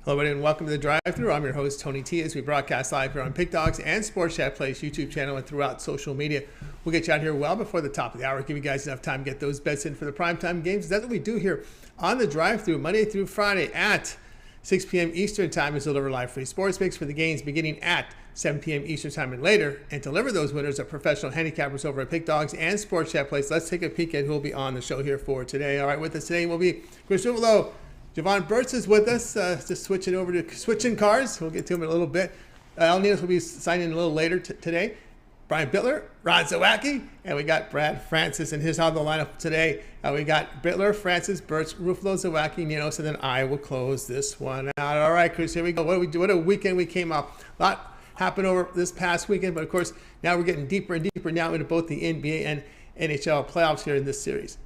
Hello, everybody, and welcome to the drive-thru. I'm your host, Tony T, as we broadcast live here on Pick Dogs and Sports Chat Place YouTube channel and throughout social media. We'll get you out here well before the top of the hour, give you guys enough time to get those bets in for the primetime games. That's what we do here on the drive-thru, Monday through Friday at 6 p.m. Eastern Time. Is deliver live free sports picks for the games beginning at 7 p.m. Eastern Time and later, and deliver those winners of professional handicappers over at Pick Dogs and Sports Chat Place. Let's take a peek at who will be on the show here for today. All right, with us today will be Chris Ruffolo. Jovan Burts is with us, just switching cars. We'll get to him in a little bit. Ninos will be signing a little later today. Brian Bitler, Ron Zawacky, and we got Brad Francis, and here's how the lineup today. We got Bitler, Francis, Burts, Ruffolo, Zawacky, Ninos, and then I will close this one out. All right, Chris, here we go. What a weekend we came up. A lot happened over this past weekend, but of course, now we're getting deeper and deeper now into both the NBA and NHL playoffs here in this series.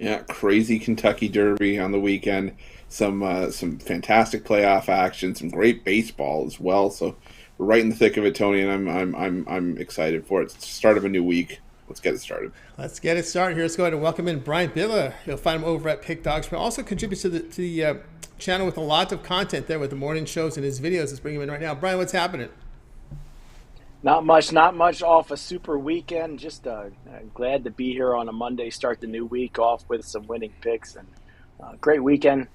Yeah, crazy Kentucky Derby on the weekend. Some fantastic playoff action, some great baseball as well. So we're right in the thick of it, Tony, and I'm excited for it. It's the start of a new week. Let's get it started. Let's get it started here. Let's go ahead and welcome in Brian Bitler. You'll find him over at Pick Dogs, but also contributes to the channel with a lot of content there with the morning shows and his videos. Let's bring him in right now. Brian, what's happening? Not much off a super weekend. Just glad to be here on a Monday, start the new week off with some winning picks, and great weekend.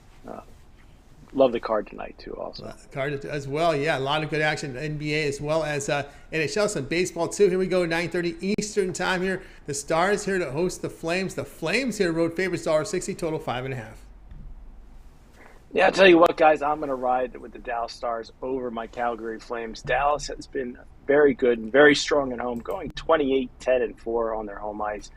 Love the card tonight too also. Card as well, yeah, a lot of good action in NBA as well as NHL, some baseball too. Here we go, 9:30 Eastern time here. The Stars here to host the Flames. The Flames here road favorites, $1.60, total 5.5. Yeah, I'll tell you what, guys, I'm going to ride with the Dallas Stars over my Calgary Flames. Dallas has been very good and very strong at home, going 28-10-4 on their home ice.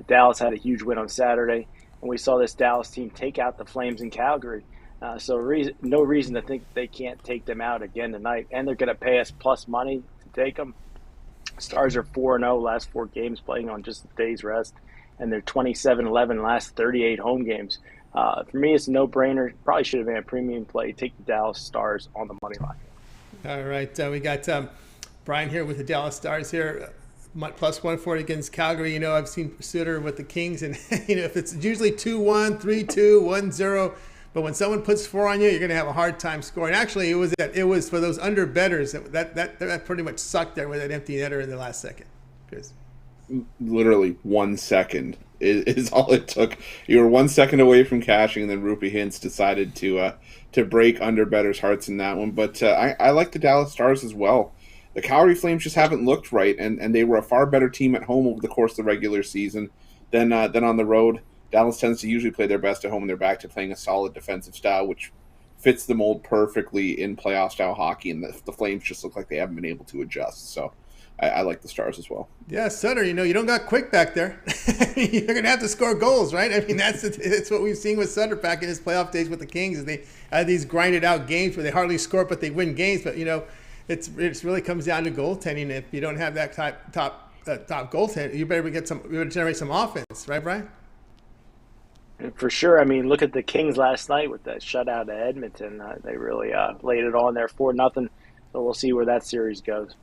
Dallas had a huge win on Saturday, and we saw this Dallas team take out the Flames in Calgary. No reason to think they can't take them out again tonight, and they're going to pay us plus money to take them. Stars are 4-0 last 4 games playing on just a day's rest, and they're 27-11 last 38 home games. For me, it's a no-brainer. Probably should have been a premium play. Take the Dallas Stars on the money line. All right, we got Brian here with the Dallas Stars here, plus 140 against Calgary. You know, I've seen Sutter with the Kings, and you know, if it's usually 2-1, 3-2, 1-0, but when someone puts 4 on you, you're going to have a hard time scoring. Actually, it was for those under bettors that pretty much sucked there with that empty netter in the last second. Chris. Literally 1 second is all it took. You were 1 second away from cashing, and then Rupee Hintz decided to break under bettors' hearts in that one. But I like the Dallas Stars as well. The Calgary Flames just haven't looked right, and they were a far better team at home over the course of the regular season than on the road. Dallas tends to usually play their best at home, and they're back to playing a solid defensive style, which fits the mold perfectly in playoff-style hockey, and the Flames just look like they haven't been able to adjust. So I like the Stars as well. Yeah, Sutter, you know, you don't got quick back there. You're going to have to score goals, right? I mean, that's what we've seen with Sutter back in his playoff days with the Kings. Is they had these grinded-out games where they hardly score, but they win games. But, you know, it really comes down to goaltending. If you don't have that top goaltender, you better generate some offense, right, Brian? For sure. I mean, look at the Kings last night with that shutout at Edmonton. They really laid it on there 4-0. So we'll see where that series goes.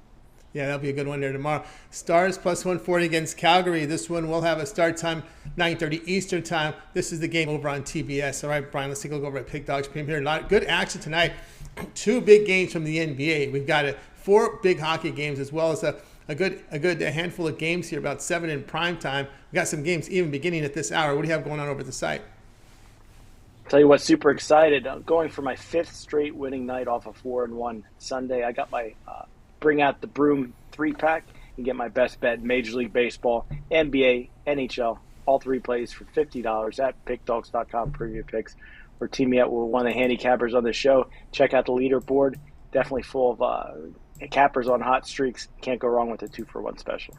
Yeah, that'll be a good one there tomorrow. Stars plus 140 against Calgary. This one will have a start time 9:30 Eastern time. This is the game over on TBS. All right, Brian, let's take a look over at Pick Dogs Premium here. A lot of good action tonight. 2 big games from the NBA. We've got 4 big hockey games as well as a good handful of games here, about 7 in prime time. We got some games even beginning at this hour. What do you have going on over at the site? Tell you what, super excited. I'm going for my 5th straight winning night off a 4-1 Sunday. I got my bring out the broom 3-pack and get my best bet Major League Baseball, NBA, NHL, all 3 plays for $50 at pickdogs.com preview picks. Or team me up with one of the handicappers on the show. Check out the leaderboard. Definitely full of cappers on hot streaks. Can't go wrong with a 2-for-1 special.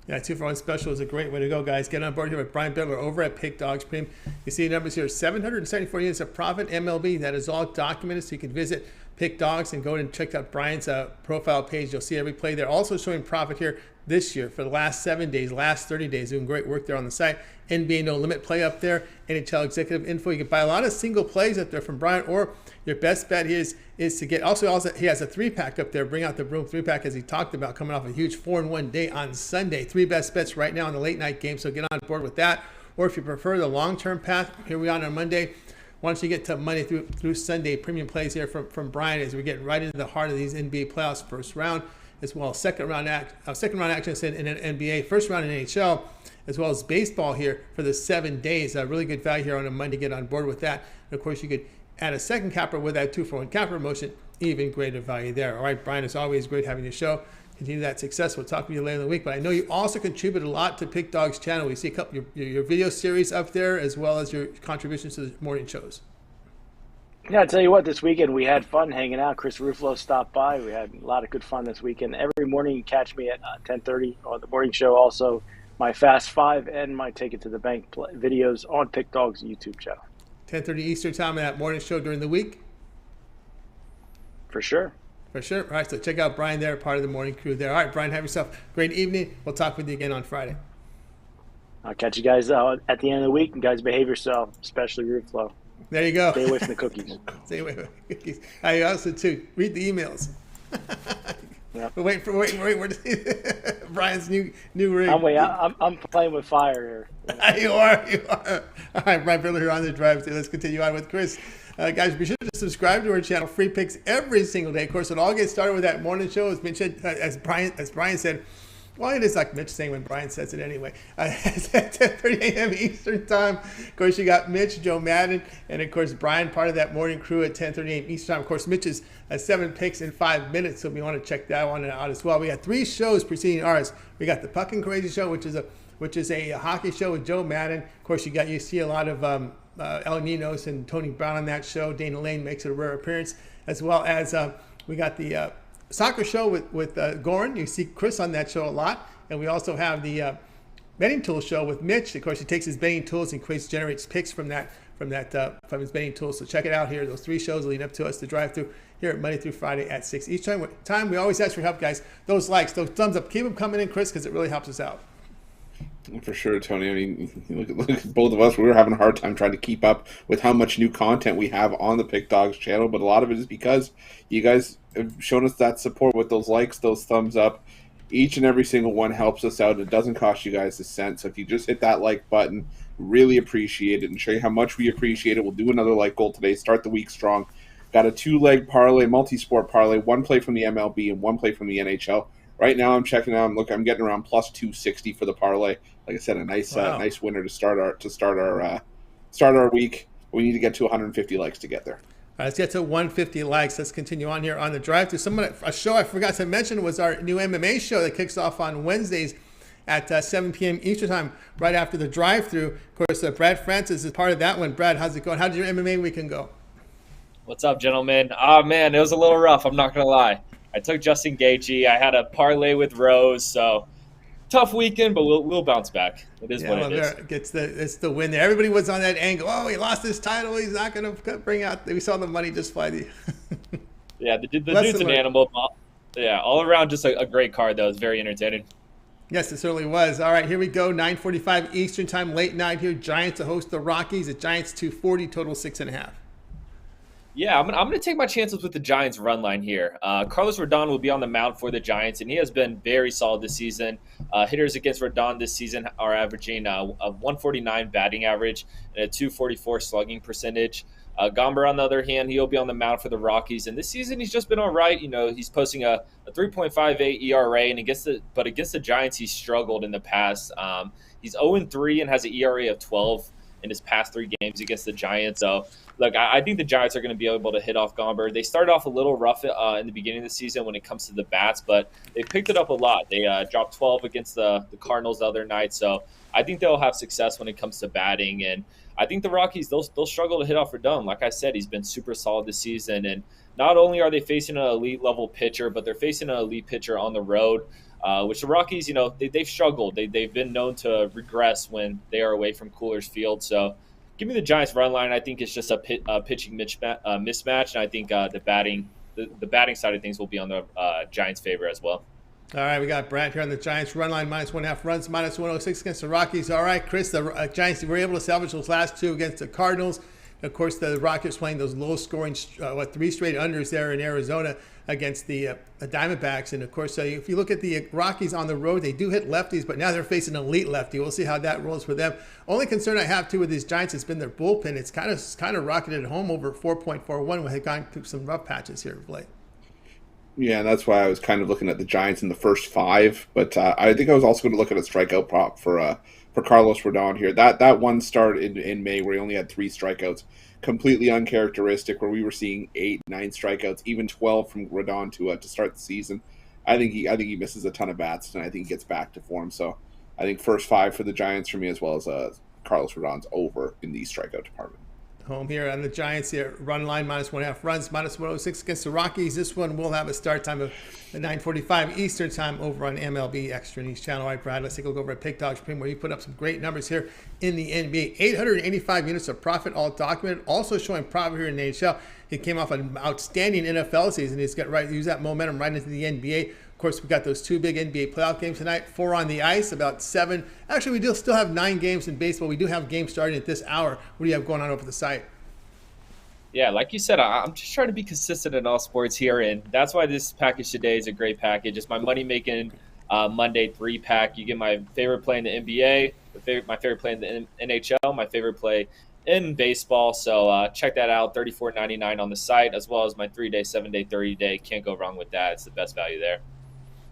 Yeah, 2-for-1 special is a great way to go, guys. Get on board here with Brian Bitler over at Pick Dogs Premium. You see the numbers here, 774 units of profit MLB. That is all documented, so you can visit Pick Dogs and go and check out Brian's profile page. You'll see every play there. Also showing profit here this year for the last 7 days, last 30 days. Doing great work there on the site. NBA No Limit play up there. NHL executive info. You can buy a lot of single plays up there from Brian, or your best bet is to get. Also, he has a 3-pack up there. Bring out the broom 3-pack as he talked about, coming off a huge 4-1 day on Sunday. 3 best bets right now on the late night game. So get on board with that. Or if you prefer the long-term path, here we are on Monday. Why don't you get to Monday through Sunday premium plays here from Brian as we're getting right into the heart of these NBA playoffs, first round, as well as second round action in an NBA, first round in NHL, as well as baseball here for the 7 days. Really good value here on a Monday. Get on board with that. And of course, you could add a second capper with that 2-for-1 capper promotion. Even greater value there. All right, Brian, it's always great having your show. Continue that success. We'll talk to you later in the week. But I know you also contribute a lot to Pick Dog's channel. We see a couple your video series up there, as well as your contributions to the morning shows. Yeah, I'll tell you what, this weekend we had fun hanging out. Chris Ruffolo stopped by. We had a lot of good fun this weekend. Every morning you catch me at 10:30 on the morning show. Also, my Fast Five and my Take It to the Bank videos on Pick Dog's YouTube channel. 10:30 Eastern time in that morning show during the week? For sure. For sure. All right, so check out Brian there, part of the morning crew there. All right, Brian, have yourself a great evening. We'll talk with you again on Friday. I'll catch you guys at the end of the week. And guys, behave yourself, especially Ruffolo. There you go. Stay away from the cookies. Stay away from the cookies. I also, too, read the emails. Yeah. Wait. Brian's new ring. I'm playing with fire here. You are. All right, Brian Bitler here on the drive. Let's continue on with Chris. Guys, be sure to subscribe to our channel. Free picks every single day. Of course, it all gets started with that morning show, as mentioned, as Brian said. Well, it is like Mitch saying when Brian says it anyway. It's at 10:30 a.m. Eastern time. Of course, you got Mitch, Joe Madden, and of course, Brian, part of that morning crew at 10:30 a.m. Eastern time. Of course, Mitch is 7 picks in 5 minutes, so if you want to check that one out as well. We got 3 shows preceding ours. We got the Puck and Crazy Show, which is a hockey show with Joe Madden. Of course, you see a lot of Ninos and Tony Brown on that show. Dana Lane makes a rare appearance, as well as we got the soccer show with Goran. You see Chris on that show a lot. And we also have the betting tool show with Mitch. Of course, he takes his betting tools and generates picks from his betting tools. So check it out here. Those 3 shows lead up to us, the drive-through here at Monday through Friday at 6 each time. We always ask for help, guys. Those likes, those thumbs up, keep them coming in, Chris, because it really helps us out. For sure, Tony. I mean, look at both of us. We were having a hard time trying to keep up with how much new content we have on the Pick Dogs channel, but a lot of it is because you guys have shown us that support with those likes, those thumbs up. Each and every single one helps us out. It doesn't cost you guys a cent. So if you just hit that like button, really appreciate it and show you how much we appreciate it. We'll do another like goal today. Start the week strong. Got a 2-leg parlay, multi-sport parlay, 1 play from the MLB and 1 play from the NHL. Right now I'm checking out. I'm getting around plus 260 for the parlay. Like I said, a nice nice winner to start our week. We need to get to 150 likes to get there. All right, let's get to 150 likes. Let's continue on here on the drive-thru. A show I forgot to mention was our new MMA show that kicks off on Wednesdays at 7 p.m. Eastern time, right after the drive-thru. Of course, Brad Francis is part of that one. Brad, how's it going? How did your MMA weekend go? What's up, gentlemen? Oh, man, it was a little rough. I'm not going to lie. I took Justin Gaethje. I had a parlay with Rose, so tough weekend, but we'll bounce back. It is what it is. It's the win there. Everybody was on that angle. Oh, he lost his title. He's not going to bring out. We saw the money just fly. Yeah, the dude's an animal. Yeah, all around just a great card, though. It's very entertaining. Yes, it certainly was. All right, here we go. 9:45 Eastern time, late night here. Giants to host the Rockies. The Giants 240, total 6.5. Yeah, I'm going to take my chances with the Giants run line here. Carlos Rodon will be on the mound for the Giants, and he has been very solid this season. Hitters against Rodon this season are averaging a 149 batting average and a 244 slugging percentage. Gomber, on the other hand, he'll be on the mound for the Rockies, and this season he's just been all right. You know, he's posting a 3.58 ERA, and against the Giants he's struggled in the past. He's 0-3 and has an ERA of 12 in his past 3 games against the Giants. So, look, I think the Giants are going to be able to hit off Gomber. They started off a little rough in the beginning of the season when it comes to the bats, but they picked it up a lot. They dropped 12 against the Cardinals the other night. So I think they'll have success when it comes to batting. And I think the Rockies, they'll struggle to hit off Rodon. Like I said, he's been super solid this season. And not only are they facing an elite-level pitcher, but they're facing an elite pitcher on the road, which the Rockies, you know, they've struggled. They've been known to regress when they are away from Coors Field. So give me the Giants run line. I think it's just a pitching mismatch, and I think the batting side of things will be on the Giants' favor as well. All right, we got Brad here on the Giants run line, -1.5 runs, -106 against the Rockies. All right, Chris, the Giants were able to salvage those last 2 against the Cardinals. Of course, the Rockets playing those low-scoring, 3 straight unders there in Arizona against the Diamondbacks. And, of course, if you look at the Rockies on the road, they do hit lefties, but now they're facing an elite lefty. We'll see how that rolls for them. Only concern I have, too, with these Giants has been their bullpen. It's kind of rocketed home over 4.41 when they've gone through some rough patches here of late. Yeah, and that's why I was kind of looking at the Giants in the first 5. But I think I was also going to look at a strikeout prop for Carlos Rodon here. That one start in May where he only had 3 strikeouts, completely uncharacteristic, where we were seeing 8, 9 strikeouts, even 12 from Rodon to start the season. I think he misses a ton of bats, and I think he gets back to form. So I think first 5 for the Giants for me, as well as Carlos Rodon's over in the strikeout department. Home here on the Giants here. Run line -1.5 runs, -106 against the Rockies. This one will have a start time of 9:45 Eastern time over on MLB Extra News Channel. All right, Brad, let's take a look over at Pick Dogs Premium, where you put up some great numbers here in the NBA. 885 units of profit, all documented. Also showing profit here in the NHL. He came off an outstanding NFL season. He's got use that momentum right into the NBA. Of course, we got those 2 big NBA playoff games tonight, 4 on the ice, about 7. Actually, we do still have 9 games in baseball. We do have games starting at this hour. What do you have going on over the site? Yeah, like you said, I'm just trying to be consistent in all sports here, and that's why this package today is a great package. It's my money-making Monday 3-pack. You get my favorite play in the NBA, my favorite play in the NHL, my favorite play in baseball. So check that out, $34.99 on the site, as well as my 3-day, 7-day, 30-day. Can't go wrong with that. It's the best value there.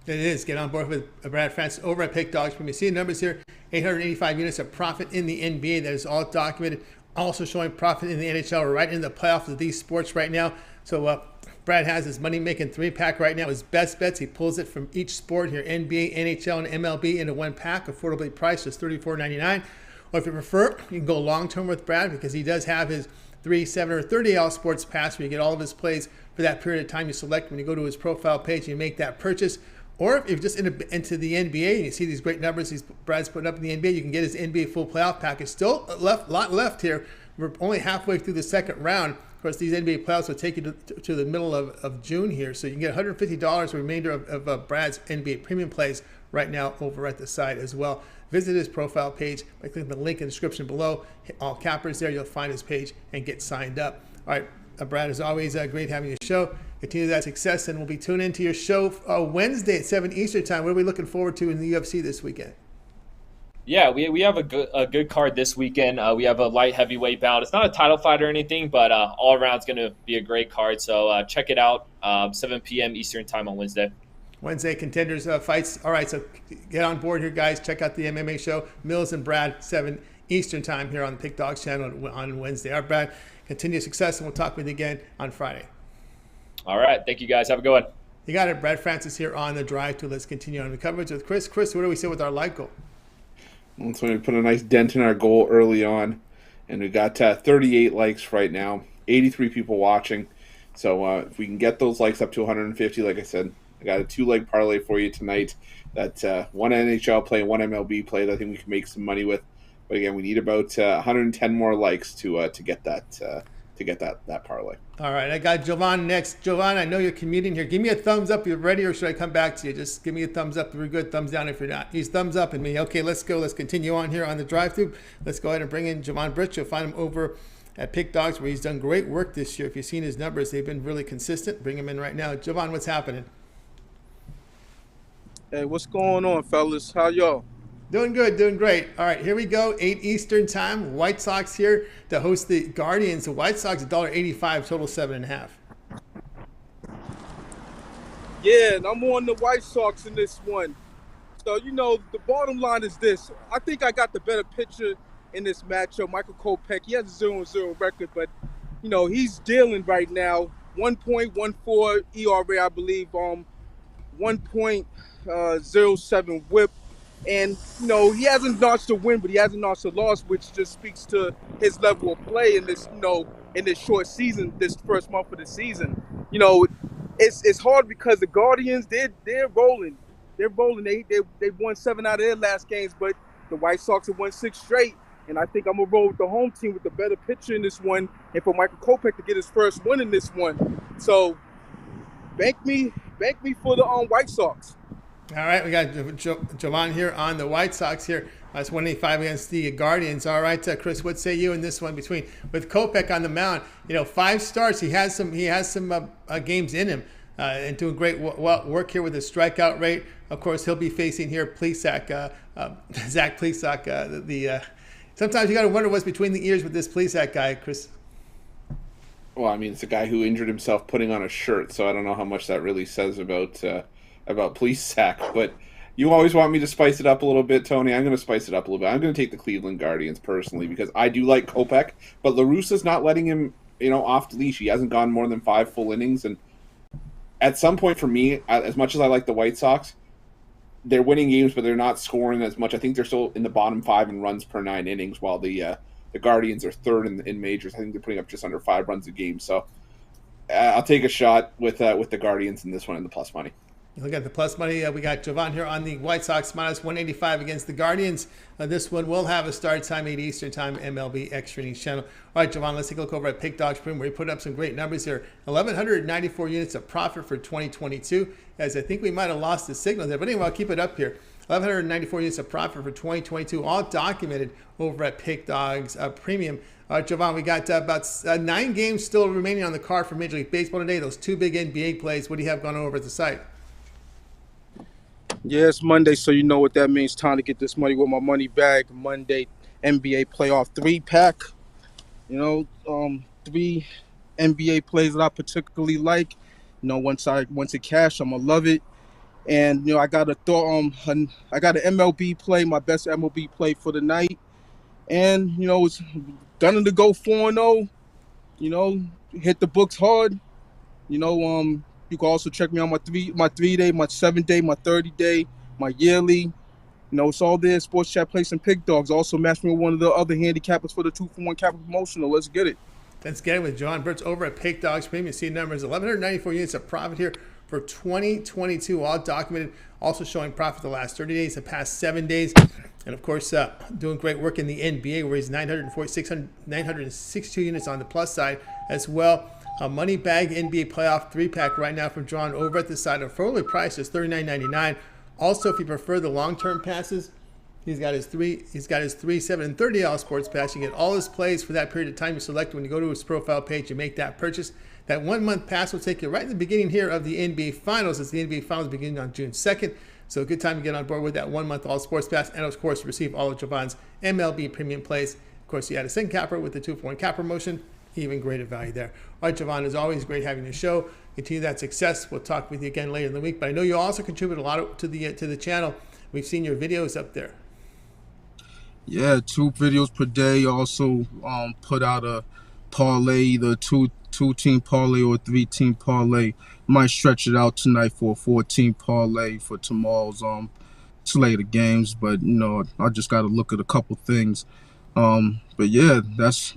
It is. Get on board with Brad Francis over at Pick Dogs. When you see the numbers here, 885 units of profit in the NBA. That is all documented. Also showing profit in the NHL. We're right in the playoffs of these sports right now. So Brad has his money-making 3-pack right now. His best bets, he pulls it from each sport here, NBA, NHL, and MLB into one pack, affordably priced, just $34.99. Or if you prefer, you can go long-term with Brad because he does have his 3, 7, or 30 all sports pass where you get all of his plays for that period of time you select when you go to his profile page and you make that purchase. Or if you're just into the NBA and you see these great numbers Brad's putting up in the NBA, you can get his NBA full playoff package. Still a lot left here. We're only halfway through the second round. Of course, these NBA playoffs will take you to the middle of June here. So you can get $150 the remainder of Brad's NBA premium plays right now over at the site as well. Visit his profile page by clicking the link in the description below. Hit all cappers there. You'll find his page and get signed up. All right, Brad, as always, great having your show. Continue that success, and we'll be tuning into your show Wednesday at 7 Eastern time. What are we looking forward to in the UFC this weekend? Yeah, we have a good card this weekend. We have a light heavyweight bout. It's not a title fight or anything, but all around it's going to be a great card. So check it out, 7 p.m. Eastern time on Wednesday. Wednesday contenders fights. All right, so get on board here, guys. Check out the MMA show, Mills and Brad, 7 Eastern time here on the Pick Dogs channel on Wednesday. All right, Brad, continue success, and we'll talk with you again on Friday. All right. Thank you, guys. Have a good one. You got it. Brad Francis here on the drive-thru. Let's continue on the coverage with Chris. Chris, what do we say with our like goal? Well, so we put a nice dent in our goal early on, and we got 38 likes right now, 83 people watching. So if we can get those likes up to 150, like I said, I got a 2-leg parlay for you tonight. That one NHL play, one MLB play that I think we can make some money with. But again, we need about 110 more likes to get that parlay. All right, I got Jovan next. Jovan, I know you're commuting here. Give me a thumbs up if you're ready, or should I come back to you? Just give me a thumbs up if you're good, thumbs down if you're not. He's thumbs up in me. Okay, let's go. Let's continue on here on the drive-thru. Let's go ahead and bring in Jovan Burts. You'll find him over at Pick Dogs, where he's done great work this year. If you've seen his numbers, they've been really consistent. Bring him in right now. Jovan, what's happening? Hey, what's going on, fellas? How y'all? Doing good, doing great. All right, here we go. 8 Eastern time. White Sox here to host the Guardians. The White Sox $1.85, total 7.5. Yeah, and I'm on the White Sox in this one. So, the bottom line is this. I think I got the better pitcher in this matchup, Michael Kopech. He has a 0-0 record, but, he's dealing right now. 1.14 ERA, I believe, 1.07 whip. And, he hasn't notched a win, but he hasn't notched a loss, which just speaks to his level of play in this, in this short season, this first month of the season. It's hard because the Guardians, they're rolling. They're rolling. They won 7 out of their last games, but the White Sox have won 6 straight. And I think I'm going to roll with the home team with the better pitcher in this one, and for Michael Kopech to get his first win in this one. So, bank me for the White Sox. All right, we got Jovan here on the White Sox here. That's 185 against the Guardians. All right, Chris, what say you in this one with Kopech on the mound? 5 starts. He has some games in him, and doing great work here with his strikeout rate. Of course, he'll be facing here Plesac, Zach Plesac. Sometimes you got to wonder what's between the ears with this Plesac guy, Chris. Well, I mean, it's a guy who injured himself putting on a shirt, so I don't know how much that really says about Plesac, but. You always want me to spice it up a little bit, Tony. I'm going to spice it up a little bit. I'm going to take the Cleveland Guardians personally because I do like Kopech, but La Russa's not letting him, off the leash. He hasn't gone more than 5 full innings, and at some point for me, as much as I like the White Sox, they're winning games, but they're not scoring as much. I think they're still in the bottom 5 in runs per 9 innings, while the Guardians are third in majors. I think they're putting up just under 5 runs a game. So I'll take a shot with the Guardians in this one in the plus money. You look at the plus money. We got Jovan here on the White Sox minus 185 against the Guardians. This one will have a start time, 8 Eastern time, MLB Extra Innings channel. All right, Jovan, let's take a look over at Pick Dogs Premium, where he put up some great numbers here. 1,194 units of profit for 2022, as I think we might have lost the signal there. But anyway, I'll keep it up here. 1,194 units of profit for 2022, all documented over at Pick Dogs Premium. All right, Jovan, we got about 9 games still remaining on the card for Major League Baseball today. Those 2 big NBA plays. What do you have going over at the site? Yeah, it's Monday, so you know what that means. Time to get this money with my money bag. Monday NBA playoff 3-pack. 3 NBA plays that I particularly like. Once it cash, I'm gonna love it. And I got an MLB play, my best MLB play for the night. And it's done to go 4-0. Hit the books hard. You can also check me on my 3-day, my 7-day, my 30-day, my yearly. It's all there. Sports Chat Place and Pick Dogs. Also match me with one of the other handicappers for the 2-for-1 capital promotional. Let's get it. Let's get it with Jovan Burts over at Pick Dogs Premium. See numbers, 1,194 units of profit here for 2022, all documented. Also showing profit the last 30 days, the past 7 days. And of course, doing great work in the NBA, where he's 962 units on the plus side as well. A money bag NBA playoff 3-pack right now from John over at the side of fairly price is $39.99. Also, if you prefer the long-term passes, he's got his 3, 7, and 30 sports pass. You get all his plays for that period of time you select when you go to his profile page. You make that purchase. That 1-month pass will take you right in the beginning here of the NBA Finals, as the NBA Finals begin on June 2nd. So a good time to get on board with that 1-month all sports pass, and of course receive all of Jovan's MLB premium plays. Of course, you had a sin capper with the 2-for-1 cap promotion. Even greater value there. All right, Jovan, as always, great having the show. Continue that success. We'll talk with you again later in the week. But I know you also contribute a lot to the channel. We've seen your videos up there. Yeah, 2 videos per day. Also put out a parlay, either 2-team parlay or a 3-team parlay. Might stretch it out tonight for a 4-team parlay for tomorrow's slate of games. But I just got to look at a couple things. But yeah, that's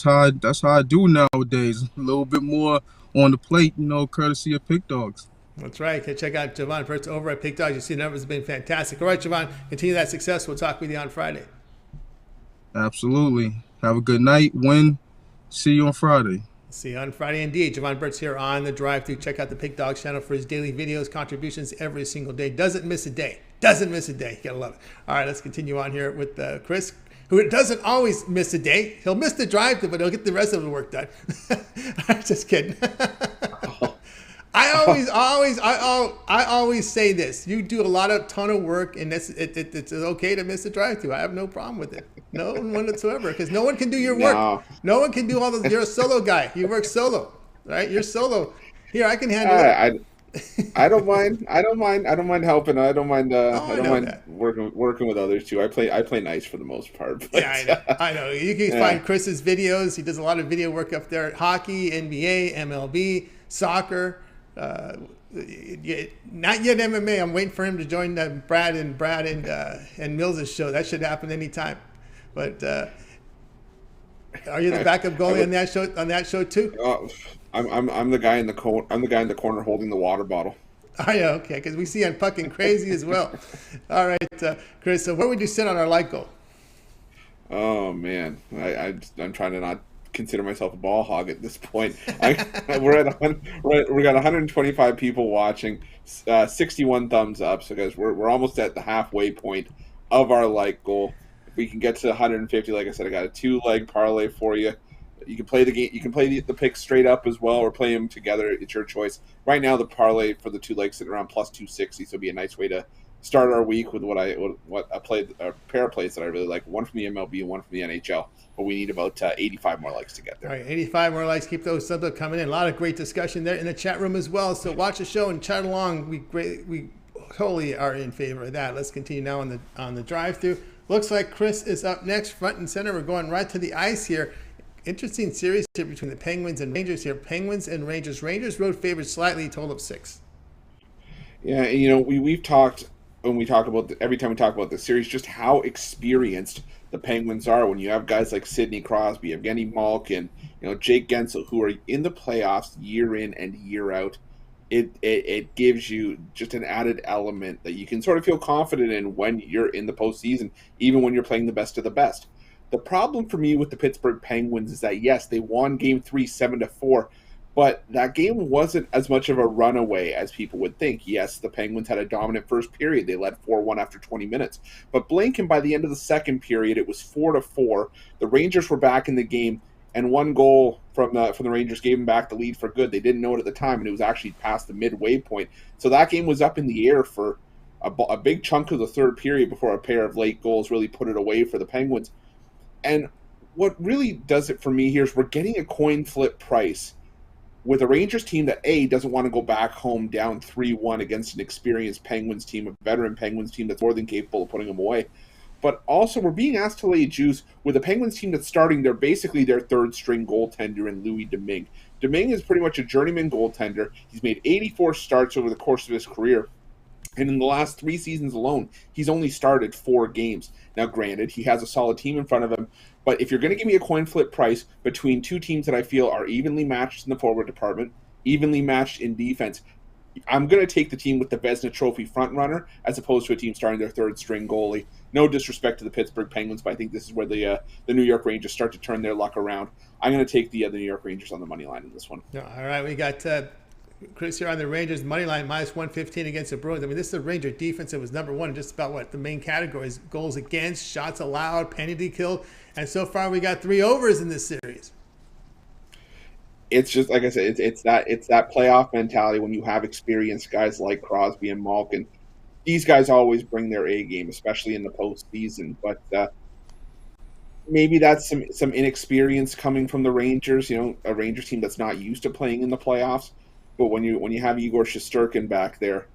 how I do nowadays. A little bit more on the plate, courtesy of Pick Dogs. That's right. Check out Jovan Burts over at Pick Dogs. You see the numbers have been fantastic. All right, Jovan, continue that success. We'll talk with you on Friday. Absolutely. Have a good night. Win. See you on Friday. See you on Friday indeed. Jovan Burts here on the drive-thru. Check out the Pick Dogs channel for his daily videos, contributions every single day. Doesn't miss a day. You gotta love it. All right, let's continue on here with Chris, who doesn't always miss a day. He'll miss the drive-thru, but he'll get the rest of the work done. I'm just kidding. I always say this. You do a ton of work, and it's okay to miss the drive-thru. I have no problem with it. No one whatsoever, because no one can do your work. No one can do all those. You're a solo guy. You work solo, right? You're solo. Here, I can handle it. I don't mind. I don't mind helping. I don't mind. I don't mind working with others too. I play nice for the most part. But, yeah, I know. You can find Chris's videos. He does a lot of video work up there. Hockey, NBA, MLB, soccer. Not yet MMA. I'm waiting for him to join Brad and Mills' show. That should happen anytime. But are you the backup goalie on that show too? I'm the guy in the corner. I'm the guy in the corner holding the water bottle. Oh yeah, okay. Because we see on Pucking Crazy as well. All right, Chris. So where would you sit on our light goal? Oh man, I'm trying to not consider myself a ball hog at this point. We got 125 people watching, 61 thumbs up. So guys, we're almost at the halfway point of our like goal. If we can get to 150, like I said, I got a 2-leg parlay for you. You can play the game. You can play the picks straight up as well, or play them together. It's your choice. Right now, the parlay for the 2 legs sitting around plus 260, so it'd be a nice way to start our week with what a pair of plays that I really like. One from the MLB and one from the NHL. But we need about 85 more likes to get there. All right, 85 more likes. Keep those subs up coming in. A lot of great discussion there in the chat room as well. So watch the show and chat along. We totally are in favor of that. Let's continue now on the drive-thru. Looks like Chris is up next, front and center. We're going right to the ice here. Interesting series here between the Penguins and Rangers here. Penguins and Rangers. Rangers road favored slightly, total of 6. Yeah, you know, we've talked when we talk about every time we talk about the series, just how experienced the Penguins are. When you have guys like Sidney Crosby, Evgeny Malkin, Jake Gensel, who are in the playoffs year in and year out, it gives you just an added element that you can sort of feel confident in when you're in the postseason, even when you're playing the best of the best. The problem for me with the Pittsburgh Penguins is that, yes, they won Game 3 7-4, but that game wasn't as much of a runaway as people would think. Yes, the Penguins had a dominant first period. They led 4-1 after 20 minutes. But blink, and by the end of the second period, it was 4-4. The Rangers were back in the game, and one goal from the Rangers gave them back the lead for good. They didn't know it at the time, and it was actually past the midway point. So that game was up in the air for a big chunk of the third period before a pair of late goals really put it away for the Penguins. And what really does it for me here is we're getting a coin flip price with a Rangers team that, A, doesn't want to go back home down 3-1 against an experienced Penguins team, a veteran Penguins team that's more than capable of putting them away. But also, we're being asked to lay juice with a Penguins team that's starting basically their third-string goaltender in Louis Domingue. Domingue is pretty much a journeyman goaltender. He's made 84 starts over the course of his career. And in the last 3 seasons alone, he's only started 4 games. Now, granted, he has a solid team in front of him, but if you're going to give me a coin flip price between 2 teams that I feel are evenly matched in the forward department, evenly matched in defense, I'm going to take the team with the Vezina Trophy frontrunner as opposed to a team starting their third-string goalie. No disrespect to the Pittsburgh Penguins, but I think this is where the New York Rangers start to turn their luck around. I'm going to take the New York Rangers on the money line in this one. All right, we got Chris here on the Rangers money line minus 115 against the Bruins. I mean, this is a Ranger defense that was number one in just about what the main categories: goals against, shots allowed, penalty kill, and so far we got 3 overs in this series. It's just like I said, it's that playoff mentality when you have experienced guys like Crosby and Malkin. These guys always bring their A game, especially in the postseason. But maybe that's some inexperience coming from the Rangers. A Rangers team that's not used to playing in the playoffs. But when you have Igor Shesterkin back there,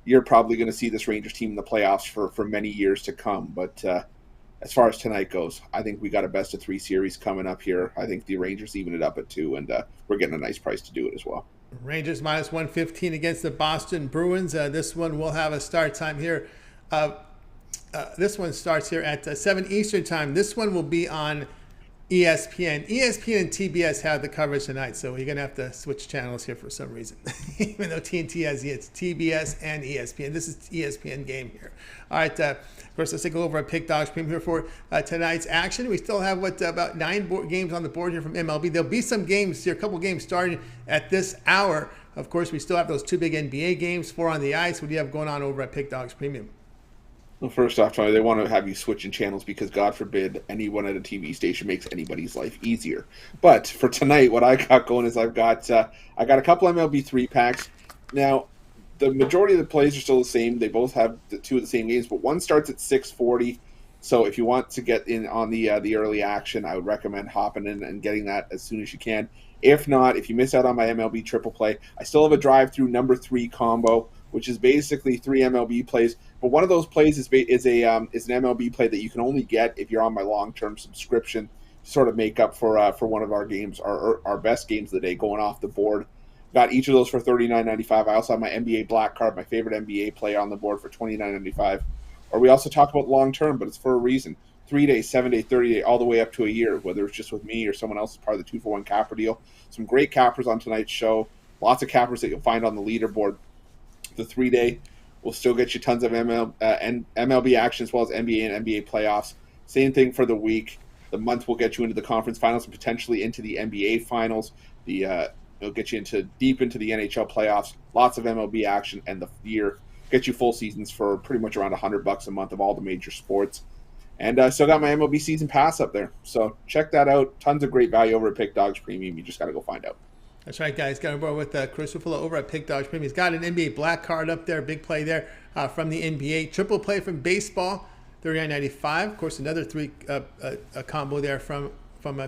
you're probably going to see this Rangers team in the playoffs for many years to come. But as far as tonight goes, I think we got a best-of-3 series coming up here. I think the Rangers even it up at 2, and we're getting a nice price to do it as well. Rangers minus 115 against the Boston Bruins. This one will have a start time here. This one starts here at 7 Eastern time. This one will be on ESPN. ESPN and TBS have the coverage tonight, so you're going to have to switch channels here for some reason. Even though TNT has it's TBS and ESPN. This is ESPN game here. All right, first let's take a look over at Pick Dogs Premium here for tonight's action. We still have about 9 games on the board here from MLB. There'll be some games here, a couple games starting at this hour. Of course, we still have those 2 big NBA games, 4 on the ice. What do you have going on over at Pick Dogs Premium? Well, first off, Tony, they want to have you switching channels because, God forbid, anyone at a TV station makes anybody's life easier. But for tonight, what I got going is I got a couple MLB 3-packs. Now, the majority of the plays are still the same. They both have 2 of the same games, but one starts at 6:40. So if you want to get in on the early action, I would recommend hopping in and getting that as soon as you can. If not, if you miss out on my MLB triple play, I still have a drive-through number 3 combo, which is basically 3 MLB plays. But one of those plays is an MLB play that you can only get if you're on my long-term subscription to sort of make up for one of our games, our best games of the day going off the board. Got each of those for $39.95. I also have my NBA Black Card, my favorite NBA player, on the board for $29.95. Or we also talk about long-term, but it's for a reason. 3-day, 7-day, 30-day, all the way up to a year, whether it's just with me or someone else as part of the 2-for-1 capper deal. Some great cappers on tonight's show. Lots of cappers that you'll find on the leaderboard. The 3-day will still get you tons of MLB action as well as NBA and NBA playoffs. Same thing for the week. The month will get you into the conference finals and potentially into the NBA finals. It'll get you deep into the NHL playoffs. Lots of MLB action, and the year get you full seasons for pretty much around $100 a month of all the major sports. And I still got my MLB season pass up there. So check that out. Tons of great value over at Pick Dogs Premium. You just got to go find out. That's right, guys. Got on board with Chris Ruffolo over at Pick Dogs Premium. He's got an NBA black card up there. Big play there from the NBA. Triple play from baseball, $39.95. Of course, another a combo there from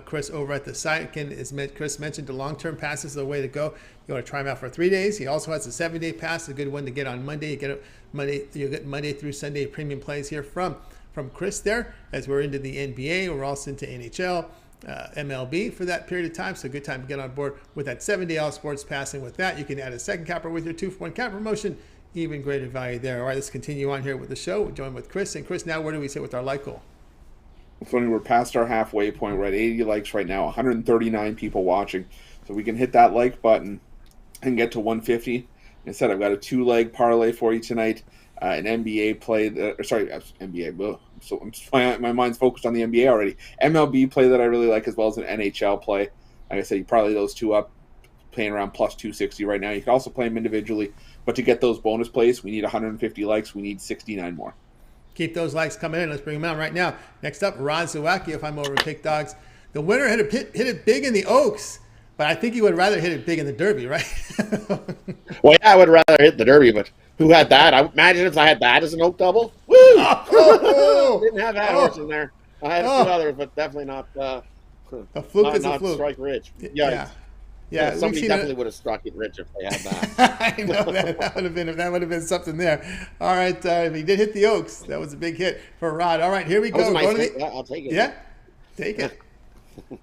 Chris over at the site. Again, as Chris mentioned, the long-term passes are the way to go. You want to try them out for 3 days. He also has a 7-day pass, a good one to get on Monday. You'll get Monday through Sunday premium plays here from Chris there. As we're into the NBA, we're also into NHL, MLB for that period of time. So a good time to get on board with that 7-day all sports passing. With that, you can add a second capper with your 2-for-1 cap promotion. Even greater value there. All right, let's continue on here with the show. We're joined with Chris. And Chris, now where do we sit with our like goal? Funny, we're past our halfway point. We're at 80 likes right now, 139 people watching. So we can hit that like button and get to 150. Instead, I've got a 2-leg parlay for you tonight. An NBA play, NBA. So my mind's focused on the NBA already. MLB play that I really like, as well as an NHL play. Like I said, you parlay those two up, paying around plus 260 right now. You can also play them individually, but to get those bonus plays, we need 150 likes. We need 69 more. Keep those likes coming in. Let's bring them out right now. Next up, Zawacky, if I'm over at Pick Dogs. The winner hit it big in the Oaks, but I think he would rather hit it big in the Derby, right? Well, yeah, I would rather hit the Derby, but who had that? I imagine if I had that as an Oak double. Woo! Didn't have that horse in there. I had a few others, but definitely not. A fluke is a fluke. Strike rich. Yeah, somebody definitely would have struck it rich if they had that. I know that would have been something there. All right, he did hit the Oaks. That was a big hit for Rod. All right, here we go. I'll take it. Yeah, take it.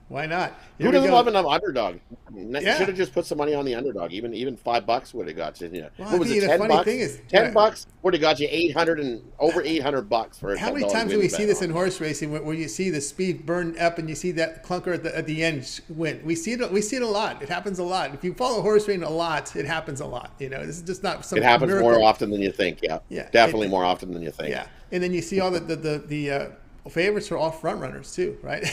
Why not? Who doesn't love an underdog? You should have just put some money on the underdog. Even $5 would have got you. Well, what was it? $10 would have got you over $800 for. How many times do we see this in horse racing, where you see the speed burn up and you see that clunker at the end win? We see it. We see it a lot. It happens a lot. If you follow horse racing a lot, it happens a lot. This is just not some. It happens miracle. more often than you think. Yeah. Definitely more often than you think. Yeah, and then you see all the favorites are all front runners too, right?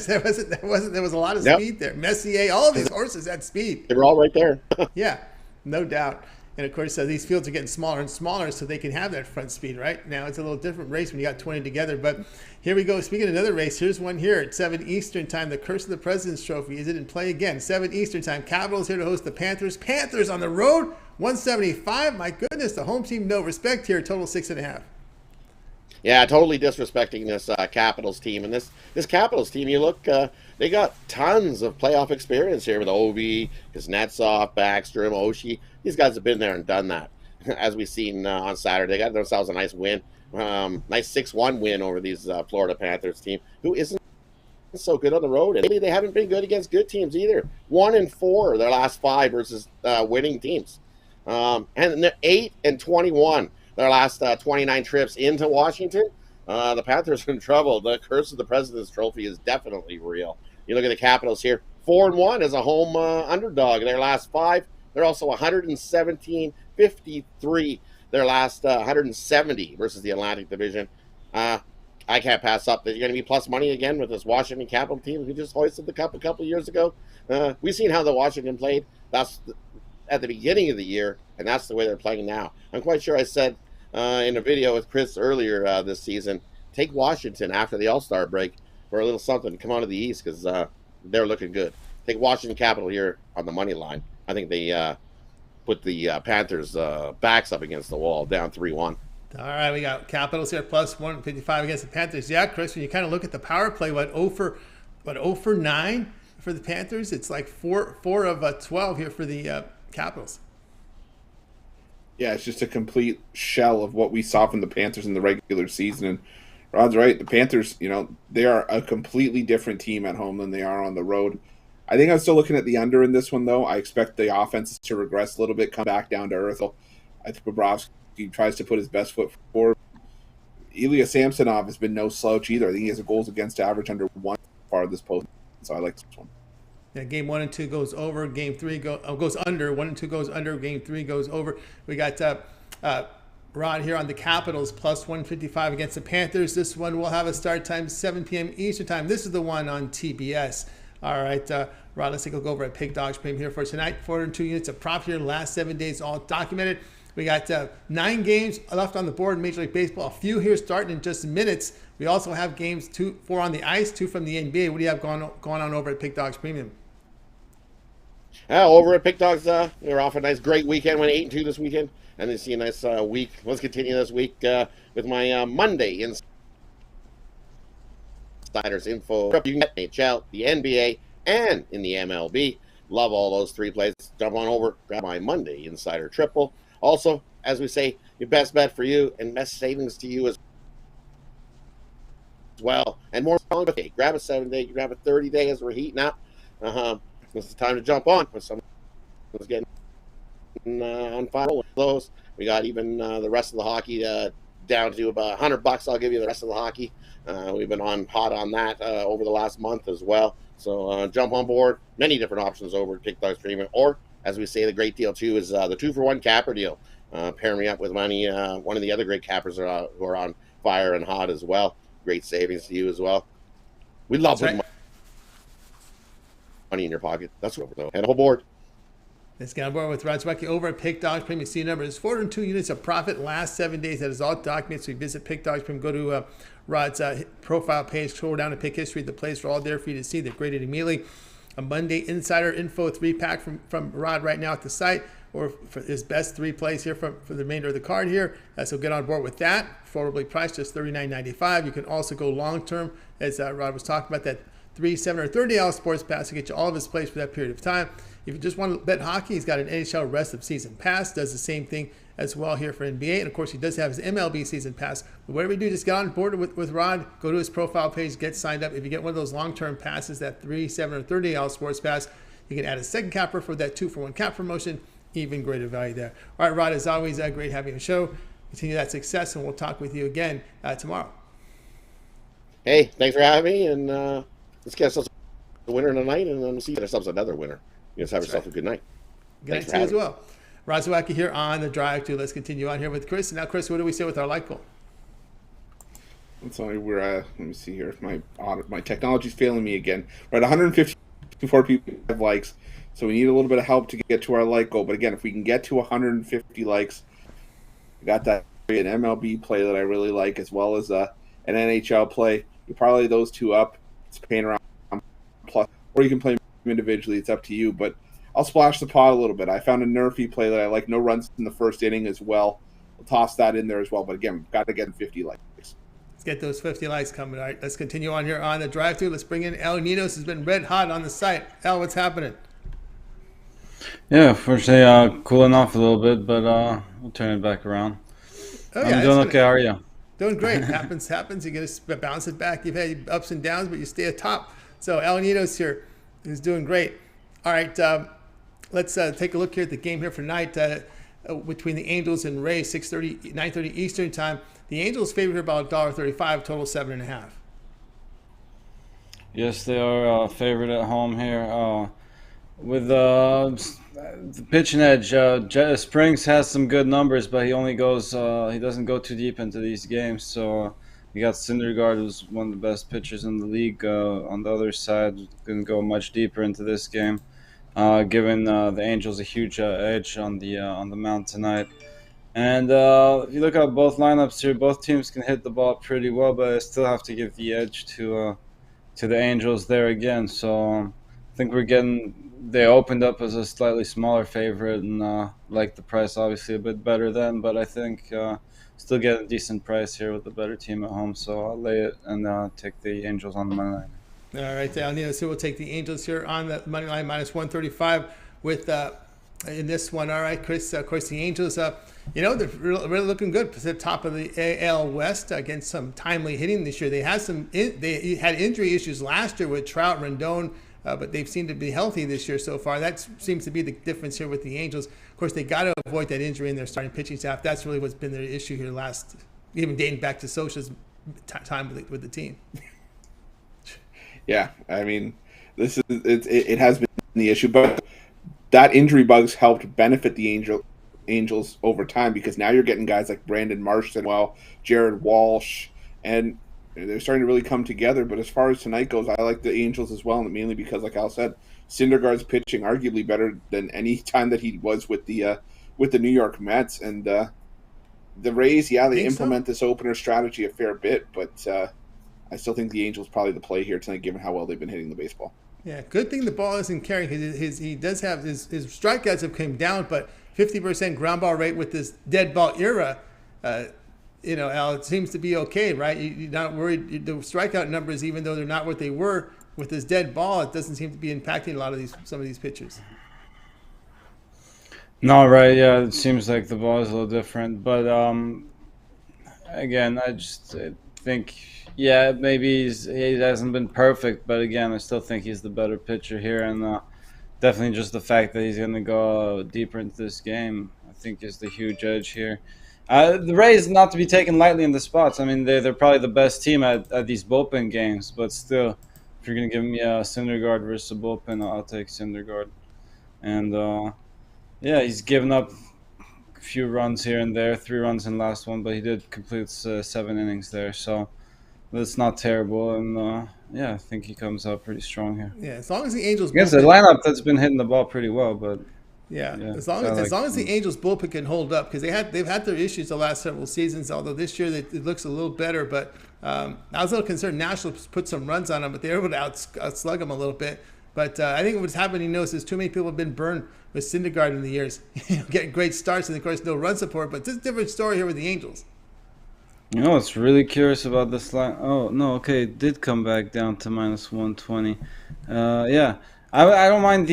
there was a lot of speed there. Messier, all of these horses had speed. They were all right there. Yeah, no doubt. And of course, these fields are getting smaller and smaller, so they can have that front speed. Right now, it's a little different race when you got 20 together. But here we go. Speaking of another race, here's one here at 7 Eastern time. The Curse of the President's Trophy. Is it in play again? 7 Eastern time. Capitals here to host the Panthers. Panthers on the road. 175. My goodness, the home team no respect here. Total 6.5. Yeah, totally disrespecting this Capitals team. And this Capitals team, you look, they got tons of playoff experience here with Ovi, Kuznetsov, Backstrom, Oshie. These guys have been there and done that. As we've seen on Saturday, they got themselves a nice win. Nice 6-1 win over these Florida Panthers team, who isn't so good on the road. And maybe they haven't been good against good teams either. 1-4 their last 5 versus winning teams. And they're 8-21. Their last 29 trips into Washington. The Panthers are in trouble. The curse of the President's Trophy is definitely real. You look at the Capitals here, 4-1 as a home underdog. Their last 5, they're also 117-53. Their last 170 versus the Atlantic Division. I can't pass up that you're going to be plus money again with this Washington Capital team who just hoisted the cup a couple of years ago. We've seen how the Washington played. That's at the beginning of the year, and that's the way they're playing now. I'm quite sure I said in a video with Chris earlier this season, take Washington after the All-Star break for a little something to come out of the East because they're looking good. Take Washington Capital here on the money line. I think they put the Panthers' backs up against the wall, down 3-1. All right, we got Capitals here plus 155 against the Panthers. Yeah, Chris, when you kind of look at the power play, 0 for 9 for the Panthers? It's like 4 of 12 here for the Capitals. Yeah, it's just a complete shell of what we saw from the Panthers in the regular season. And Rod's right. The Panthers, they are a completely different team at home than they are on the road. I think I'm still looking at the under in this one, though. I expect the offenses to regress a little bit, come back down to earth. I think Bobrovsky tries to put his best foot forward. Ilya Samsonov has been no slouch either. I think he has a goals against average under 1 so far this post. So I like this one. Yeah, game 1 and 2 goes over. Game 3 goes under. 1 and 2 goes under. Game 3 goes over. We got Rod here on the Capitals plus 155 against the Panthers. This one will have a start time 7 p.m. Eastern time. This is the one on TBS. All right, Rod, let's take a look over at Pick Dogs Premium here for tonight. 402 units of prop here. Last 7 days all documented. We got 9 games left on the board in Major League Baseball. A few here starting in just minutes. We also have games 4 on the ice, 2 from the NBA. What do you have going on over at Pick Dogs Premium? Over at Pick Dogs, we're off a nice, great weekend. Went 8-2 this weekend, and then see a nice week. Let's continue this week with my Monday Insiders info. You can get NHL, the NBA, and in the MLB. Love all those 3 plays. Jump on over, grab my Monday Insider Triple. Also, as we say, your best bet for you and best savings to you as well. And more, grab a 7-day, grab a 30-day as we're heating up. This is time to jump on when someone's getting on fire with those. We got even the rest of the hockey down to about $100. I'll give you the rest of the hockey. We've been on hot on that over the last month as well. So jump on board. Many different options over at Pick Dogs Premium. Or, as we say, the great deal too is the 2-for-1 capper deal. Pair me up with one of the other great cappers who are on fire and hot as well. Great savings to you as well. We love it. Money in your pocket. That's what we're doing. Head on board. Let's get on board with Zawacky over at Pick Dogs Premium. C number is 402 units of profit last 7 days. That is all documents. So you visit Pick Dogs Premium. Go to Rod's profile page. Scroll down to Pick History. The plays are all there for you to see. They're graded immediately. A Monday Insider Info 3-pack from Rod right now at the site, or for his best 3 plays here for the remainder of the card here. So get on board with that. Affordably priced, just $39.95. You can also go long term, as Rod was talking about, that 3, 7, or 30 sports pass to get you all of his plays for that period of time. If you just want to bet hockey, he's got an NHL rest of season pass. Does the same thing as well here for NBA. And of course, he does have his MLB season pass. But whatever you do, just get on board with Rod. Go to his profile page, get signed up. If you get one of those long-term passes, that 3, 7, or 30 sports pass, you can add a second capper for that 2-for-1 cap promotion. Even greater value there. All right, Rod, as always, great having you on the show. Continue that success, and we'll talk with you again tomorrow. Hey, thanks for having me, and let's get ourselves a winner tonight, and then we'll see ourselves another winner. You guys have yourself a good night. Good night to you as well. Rod Zawacky here on the drive-thru. Let's continue on here with Chris. And now, Chris, what do we say with our like goal? Sorry, let me see here. My technology's failing me again. We're at 154 people have likes, so we need a little bit of help to get to our like goal. But again, if we can get to 150 likes, we got that an MLB play that I really like, as well as an NHL play. You parlay those 2 up. It's paying around plus, or you can play them individually. It's up to you, but I'll splash the pot a little bit. I found a nerfy play that I like. No runs in the first inning as well. I'll toss that in there as well. But again, we've got to get 50 likes. Let's get those 50 likes coming. All right, let's continue on here on the drive-thru. Let's bring in El Ninos. Has been red hot on the site. El, what's happening? Yeah, firstly, cooling off a little bit, but we'll turn it back around. Oh, yeah, I'm doing okay. How are you? Doing great. happens. You get to bounce it back. You've had ups and downs, but you stay atop. So El Ninos here is doing great. All right, let's take a look here at the game here for tonight between the Angels and Rays, 6:30, 9:30 Eastern time. The Angels favored about $1.35, total 7.5. Yes, they are favored at home here. With the pitching edge, Springs has some good numbers, but he doesn't go too deep into these games. So you got Syndergaard, who's one of the best pitchers in the league. On the other side, couldn't go much deeper into this game, giving the Angels a huge edge on the mound tonight. And if you look at both lineups here, both teams can hit the ball pretty well, but I still have to give the edge to the Angels there again. So I think they opened up as a slightly smaller favorite, and like the price obviously a bit better then, but I think still get a decent price here with the better team at home. So I'll lay it and take the Angels on the money line. All right, Nino, so we'll take the Angels here on the money line, minus 135 with in this one. All right, Chris, of course, the Angels, they're really looking good. At the top of the AL West against some timely hitting this year. They had injury issues last year with Trout, Rendon, but they've seemed to be healthy this year so far. That seems to be the difference here with the Angels. Of course, they got to avoid that injury in their starting pitching staff. That's really what's been their issue here even dating back to Socha's time with the team. Yeah, I mean, it has been the issue, but that injury bug's helped benefit the Angels over time, because now you're getting guys like Brandon Marsh, Jared Walsh, and they're starting to really come together. But as far as tonight goes, I like the Angels as well, and mainly because, like Al said, Syndergaard's pitching arguably better than any time that he was with the with the New York Mets. And the Rays, yeah, they Think implement so? this opener strategy a fair bit, but I still think the Angels probably the play here tonight, given how well they've been hitting the baseball. Yeah, good thing the ball isn't carrying. He does have his strikeouts have come down, but 50% ground ball rate with this dead ball era. Al, it seems to be okay, right? You're not worried. The strikeout numbers, even though they're not what they were with this dead ball, it doesn't seem to be impacting some of these pitchers. No, right? Yeah, it seems like the ball is a little different, but again, I just think, yeah, maybe he hasn't been perfect, but again, I still think he's the better pitcher here, and definitely just the fact that he's going to go deeper into this game, I think, is the huge edge here. The Rays not to be taken lightly in the spots. I mean, they're probably the best team at these bullpen games, but still, if you're going to give me a Syndergaard versus a bullpen, I'll take Syndergaard. And yeah, he's given up a few runs here and there, 3 runs in the last one, but he did complete 7 innings there, so that's not terrible. And yeah, I think he comes out pretty strong here. Yeah, as long as the Angels Against a lineup that's been hitting the ball pretty well, but yeah, as long as the Angels bullpen can hold up, because they've had their issues the last several seasons. Although this year it looks a little better, but I was a little concerned. Nationals put some runs on them, but they were able to outslug them a little bit. But I think what's happening, is too many people have been burned with Syndergaard in the years, getting great starts and of course no run support. But this is a different story here with the Angels. It's really curious about this line. Oh no, okay, it did come back down to -120. Yeah, I don't mind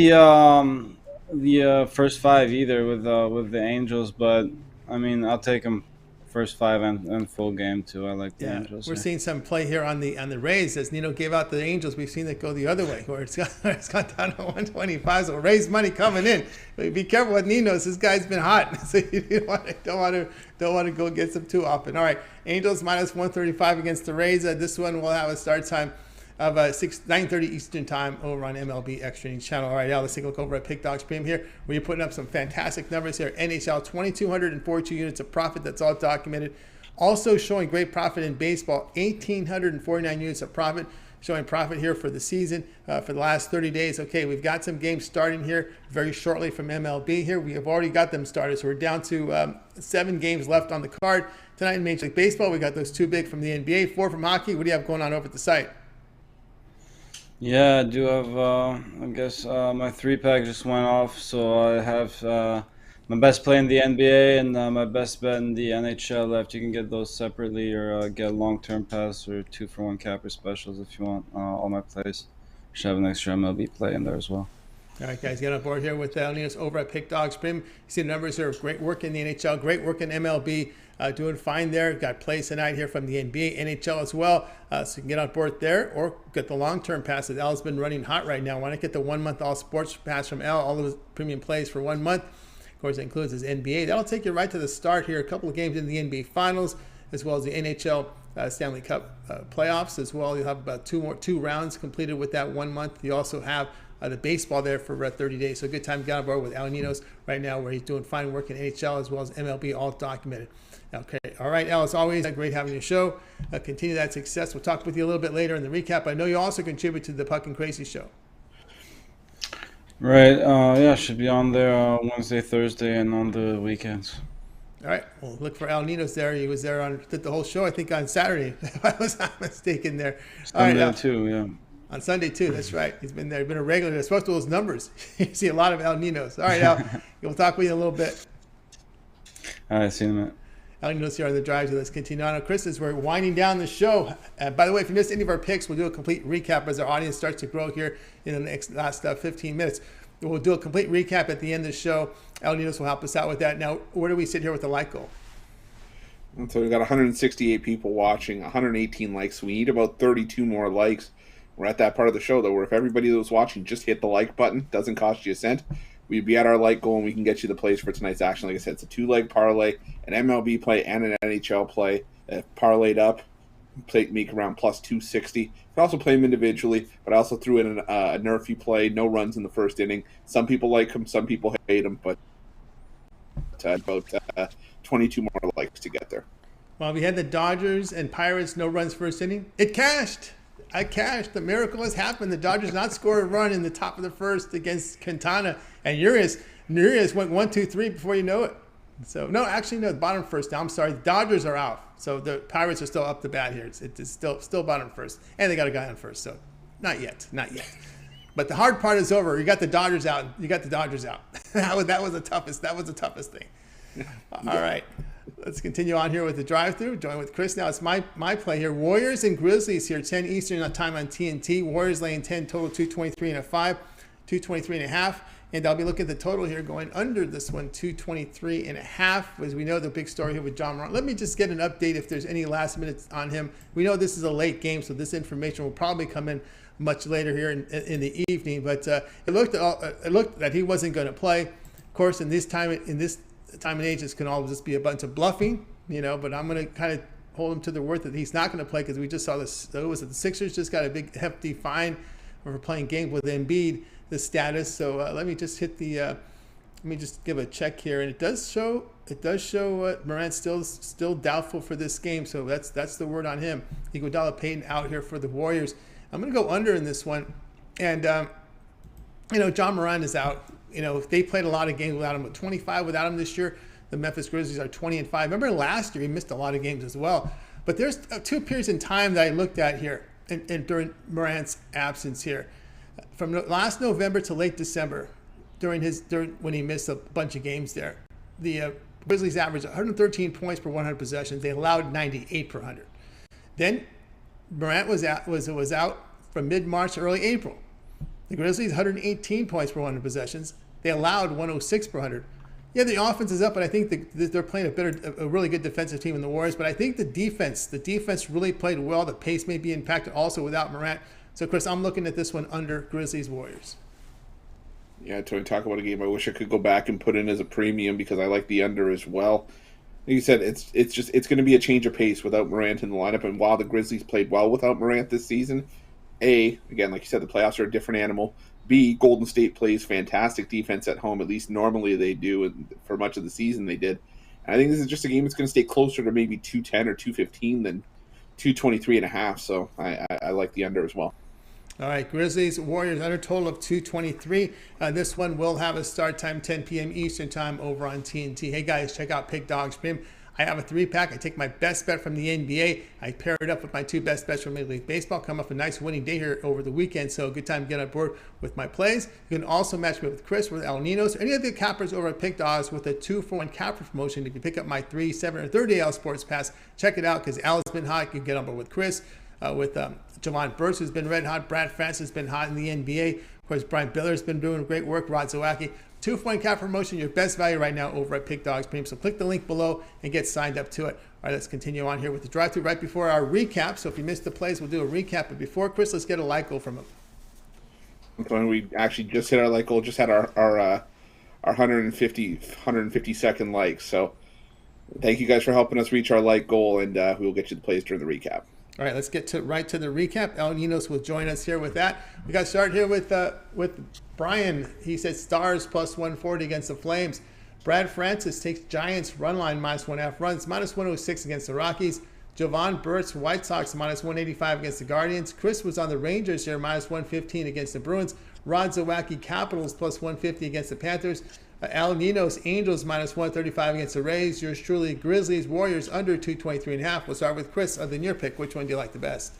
the first 5 either with the Angels, but I mean I'll take them first 5 and full game too. I like the Angels. We're seeing some play here on the Rays as Nino gave out the Angels. We've seen it go the other way, where it's gone down to 125. So Rays money coming in. But be careful with Ninos. This guy's been hot, so you don't want to go against him too often. All right, Angels -135 against the Rays. This one will have a start time of 9:30 Eastern time over on MLB Extra Innings channel. All right, now let's take a look over at Pick Dogs Premium here, where you're putting up some fantastic numbers here. NHL, 2,242 units of profit. That's all documented. Also showing great profit in baseball, 1,849 units of profit. Showing profit here for the season, for the last 30 days. Okay, we've got some games starting here very shortly from MLB here. We have already got them started, so we're down to 7 games left on the card. Tonight in Major League Baseball, we got those 2 big from the NBA, 4 from hockey. What do you have going on over at the site? Yeah, I do have, I guess my 3-pack just went off, so I have my best play in the NBA and my best bet in the NHL left. You can get those separately or get a long-term pass or 2-for-1 capper specials if you want. All my plays should have an extra MLB play in there as well. All right, guys, get on board here with Ninos over at Pick Dogs Prim. You see the numbers here. Great work in the NHL, great work in MLB. Doing fine there. Got plays tonight here from the NBA, NHL as well. So you can get on board there or get the long-term pass that Al's been running hot right now. Why not get the 1-month all sports pass from Al, all of his premium plays for 1 month. Of course, it includes his NBA. That'll take you right to the start here. A couple of games in the NBA Finals, as well as the NHL Stanley Cup playoffs as well. You'll have about 2 rounds completed with that 1 month. You also have the baseball there for 30 days. So a good time to get on board with Al Ninos right now, where he's doing fine work in NHL as well as MLB, all documented. Okay. All right, Al, as always, great having your show. Continue that success. We'll talk with you a little bit later in the recap. I know you also contribute to the Puck and Crazy show. Right. Yeah, should be on there Wednesday, Thursday, and on the weekends. All right. Well, look for Al Ninos there. He was there did the whole show, I think, on Saturday, if I was not mistaken there. Sunday all right, too, yeah. On Sunday, too. That's right. He's been there. He's been a regular. They're supposed to those numbers. You see a lot of Al Ninos. All right, Al. We'll talk with you in a little bit. All right, see you in a minute. Al Ninos here on the drive. So let's continue on. Chris, as we're winding down the show. By the way, if you missed any of our picks, we'll do a complete recap as our audience starts to grow here in the last 15 minutes. We'll do a complete recap at the end of the show. Al Ninos will help us out with that. Now, where do we sit here with the like goal? So we've got 168 people watching, 118 likes. We need about 32 more likes. We're at that part of the show, though, where if everybody that was watching just hit the like button, doesn't cost you a cent, we'd be at our like goal and we can get you the plays for tonight's action. Like I said, it's a 2-leg parlay, an MLB play, and an NHL play. Parlayed up, make around plus 260. You can also play them individually, but I also threw in a Nerfy play, no runs in the first inning. Some people like them, some people hate them, but about 22 more likes to get there. Well, we had the Dodgers and Pirates, no runs first inning. It cashed. I cashed. The miracle has happened. The Dodgers not score a run in the top of the first against Quintana, and Urias went 1-2-3 before you know it. So no, actually no, bottom first. Now I'm sorry, the Dodgers are out. So the Pirates are still up the bat here. It's still bottom first, and they got a guy on first. So not yet. But the hard part is over. You got the Dodgers out. That was the toughest thing. All right. Let's continue on here with the drive-thru. Join with Chris. Now it's my play here. Warriors and Grizzlies here, 10 Eastern time on TNT. Warriors laying 10, total 223.5, 223.5. And I'll be looking at the total here going under this one, 223.5. As we know, the big story here with John Morant. Let me just get an update if there's any last minutes on him. We know this is a late game, so this information will probably come in much later here in the evening. But it looked that he wasn't going to play. Of course, in this time and age, this can all just be a bunch of bluffing, but I'm going to kind of hold him to the word that he's not going to play, because we just saw this. The Sixers just got a big hefty fine for playing games with Embiid, the status. So let me just hit the. Let me just give a check here, and it does show Morant's still doubtful for this game. So that's the word on him. Iguodala Payton out here for the Warriors. I'm going to go under in this one, and John Morant is out. They played a lot of games without him, but 25 without him this year. The Memphis Grizzlies are 20-5. Remember last year he missed a lot of games as well. But there's two periods in time that I looked at here, and during Morant's absence here, from last November to late December, during when he missed a bunch of games there, the Grizzlies averaged 113 points per 100 possessions. They allowed 98 per 100. Then Morant was out from mid-March to early April. The Grizzlies 118 points per 100 possessions. They allowed 106 per 100. Yeah, the offense is up, but I think they're playing a really good defensive team in the Warriors. But I think the defense really played well. The pace may be impacted also without Morant. So, Chris, I'm looking at this one under Grizzlies Warriors. Yeah, Tony, talk about a game I wish I could go back and put in as a premium, because I like the under as well. Like you said, it's going to be a change of pace without Morant in the lineup. And while the Grizzlies played well without Morant this season, again, like you said, the playoffs are a different animal. B, Golden State plays fantastic defense at home. At least normally they do, and for much of the season they did. And I think this is just a game that's going to stay closer to maybe 210 or 215 than 223.5. So I like the under as well. All right, Grizzlies, Warriors, under total of 223. This one will have a start time 10 p.m. Eastern time over on TNT. Hey, guys, check out Pick Dogs Premium. I have a 3-pack. I take my best bet from the NBA. I pair it up with my 2 best bets from Major League Baseball. Come off a nice winning day here over the weekend, so a good time to get on board with my plays. You can also match me with Chris, with El Ninos, or any of the cappers over at Pick Dogs with a 2-for-1 capper promotion. If you pick up my 3, 7, or 30 Al Sports Pass, check it out, because Al's been hot. You can get on board with Chris, with Jovan Burts, who's been red hot. Brad Francis has been hot in the NBA. Of course, Brian Bitler's been doing great work. Rod Zawacky. 2-for-1 cap promotion, your best value right now over at Pick Dogs Premium. So click the link below and get signed up to it. All right, let's continue on here with the drive-thru right before our recap. So if you missed the plays, we'll do a recap. But before, Chris, let's get a like goal from him. We actually just hit our like goal, just had our 150 second like. So thank you guys for helping us reach our like goal, and we will get you the plays during the recap. All right, let's get right to the recap. El Ninos will join us here with that. We got started here with Brian. He said Stars plus 140 against the Flames. Brad Francis takes Giants run line minus 1.5 runs, minus 106 against the Rockies. Jovan Burts, White Sox minus 185 against the Guardians. Chris was on the Rangers here, minus 115 against the Bruins. Rod Zawacky, Capitals plus 150 against the Panthers. Al Ninos, Angels minus 135 against the Rays. Yours truly, Grizzlies, Warriors under 223.5. We'll start with Chris. Other than your pick, which one do you like the best?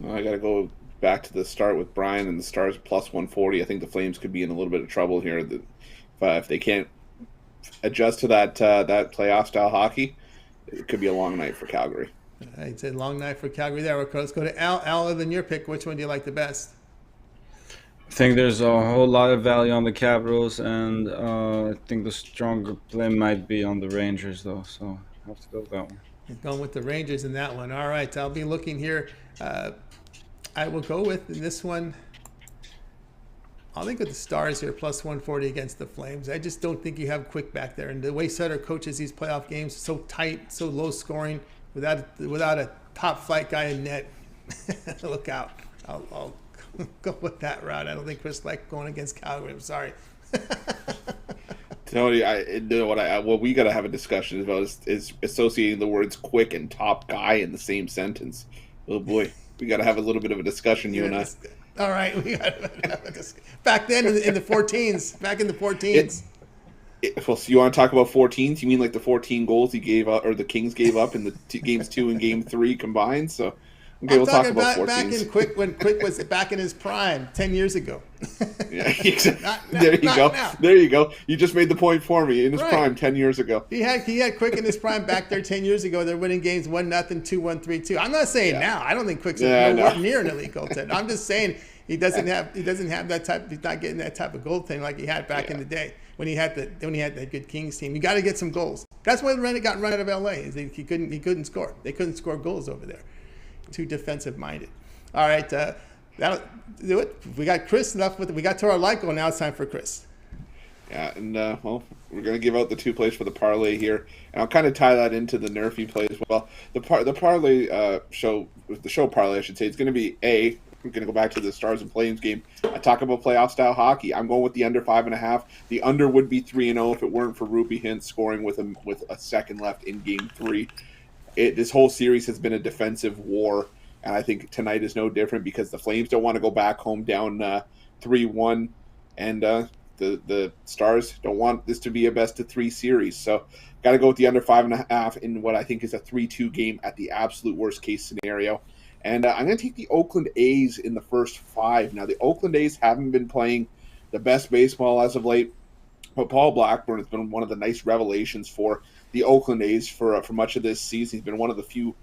I got to go back to the start with Brian, and the Stars plus 140. I think the Flames could be in a little bit of trouble here. If they can't adjust to that playoff style hockey, it could be a long night for Calgary. I'd say long night for Calgary there. Let's go to Al. Al, other than your pick, which one do you like the best? I think there's a whole lot of value on the Capitals, and I think the stronger play might be on the Rangers, though. So I have to go with that one. You're going with the Rangers in that one. All right, I'll be looking here. I will go with this one. I'll think with the Stars here, plus 140 against the Flames. I just don't think you have quick back there. And the way Sutter coaches these playoff games, so tight, so low scoring, without a top flight guy in net. Look out. I'll go with that route. I don't think Chris liked going against Calgary. I'm sorry. Tony, what we got to have a discussion about is associating the words quick and top guy in the same sentence. Oh, boy. We got to have a little bit of a discussion, you and I. All right, we got back then in the 14s. Back in the 14s. Well, so you want to talk about 14s? You mean like the 14 goals he gave up, or the Kings gave up in the games 2 and game 3 combined? So, okay, we'll talk about 14s. Back in when Quick was back in his prime 10 years ago. Yeah, exactly. There you go. Now. There you go. You just made the point for me. In his prime 10 years ago. He had Quick in his prime back there 10 years ago. They're winning games 1-0, 2-1, 3-2. I'm not saying now. I don't think Quick's nowhere near an elite goaltender. I'm just saying he doesn't have that type. He's not getting that type of goaltending like he had back in the day when he had that good Kings team. You got to get some goals. That's why he got run out of LA. Is he couldn't score. They couldn't score goals over there. Too defensive minded. All right. That'll do it. We got Chris enough with it. We got to our light goal. Now it's time for Chris. Yeah, and well, we're going to give out the 2 plays for the parlay here, and I'll kind of tie that into the Nerfy play as well. The parlay show parlay, I should say, it's going to be we're going to go back to the Stars and Flames game. I talk about playoff style hockey. I'm going with the under 5.5. The under would be 3-0 if it weren't for Rupee Hintz scoring with a second left in game 3. This whole series has been a defensive war. And I think tonight is no different because the Flames don't want to go back home down 3-1, and the Stars don't want this to be a best-of-3 series. So got to go with the under 5.5 in what I think is a 3-2 game at the absolute worst-case scenario. And I'm going to take the Oakland A's in the first 5. Now, the Oakland A's haven't been playing the best baseball as of late, but Paul Blackburn has been one of the nice revelations for the Oakland A's for much of this season. He's been one of the few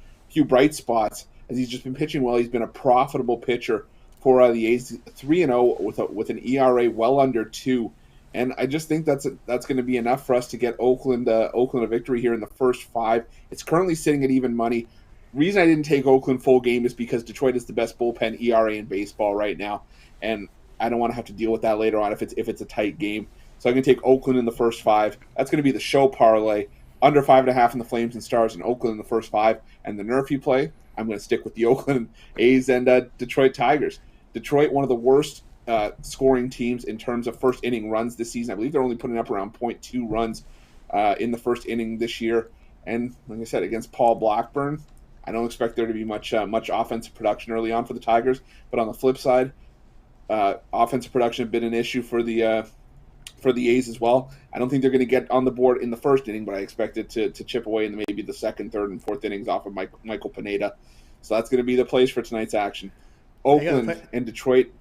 bright spots. As he's just been pitching well. He's been a profitable pitcher for the A's, 3-0 with an ERA well under 2, and I just think that's going to be enough for us to get Oakland a victory here in the first 5. It's currently sitting at even money. Reason I didn't take Oakland full game is because Detroit is the best bullpen ERA in baseball right now, and I don't want to have to deal with that later on if it's a tight game. So I'm going to take Oakland in the first 5. That's going to be the show parlay. Under 5.5 in the Flames and Stars, and Oakland in the first 5, and the Nerfy play. I'm going to stick with the Oakland A's and Detroit Tigers. Detroit, one of the worst scoring teams in terms of first inning runs this season. I believe they're only putting up around 0.2 runs in the first inning this year. And like I said, against Paul Blackburn, I don't expect there to be much offensive production early on for the Tigers. But on the flip side, offensive production has been an issue for the A's as well. I don't think they're going to get on the board in the first inning, but I expect it to chip away in maybe the second, third, and fourth innings off of Michael Pineda. So that's going to be the plays for tonight's action. Oakland and Detroit.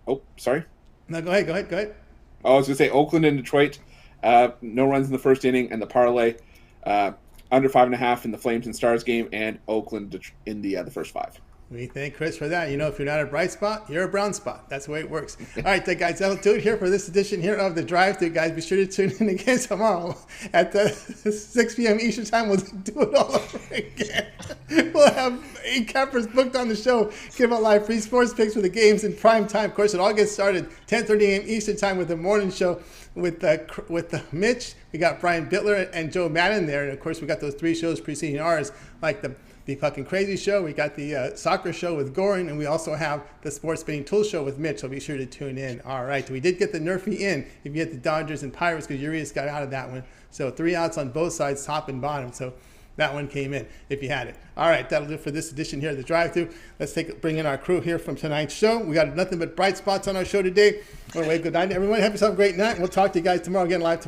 Oh, sorry. No, go ahead. Oh, I was going to say Oakland and Detroit. No runs in the first inning, and the parlay under 5.5 in the Flames and Stars game, and Oakland in the first 5. We thank Chris for that. If you're not a bright spot, you're a brown spot. That's the way it works. All right, guys, that'll do it here for this edition here of the drive-thru. Guys, be sure to tune in again tomorrow at 6 p.m. Eastern Time. We'll do it all over again. We'll have Handicappers booked on the show, give out live free sports picks for the games in prime time. Of course, it all gets started 10:30 a.m. Eastern Time with the morning show with Mitch. We got Brian Bitler and Joe Madden there, and of course, we got those 3 shows preceding ours, like the fucking crazy show. We got the soccer show with Goran, and we also have the sports betting tool show with Mitch. So be sure to tune in. All right, we did get the Nerfy in. If you get the Dodgers and Pirates, because Urias got out of that one. So 3 outs on both sides, top and bottom. So that one came in if you had it. All right, that'll do it for this edition here of the drive-thru. Let's bring in our crew here from tonight's show. We got nothing but bright spots on our show today. Anyway, good night, everyone. Have yourself a great night. We'll talk to you guys tomorrow again live.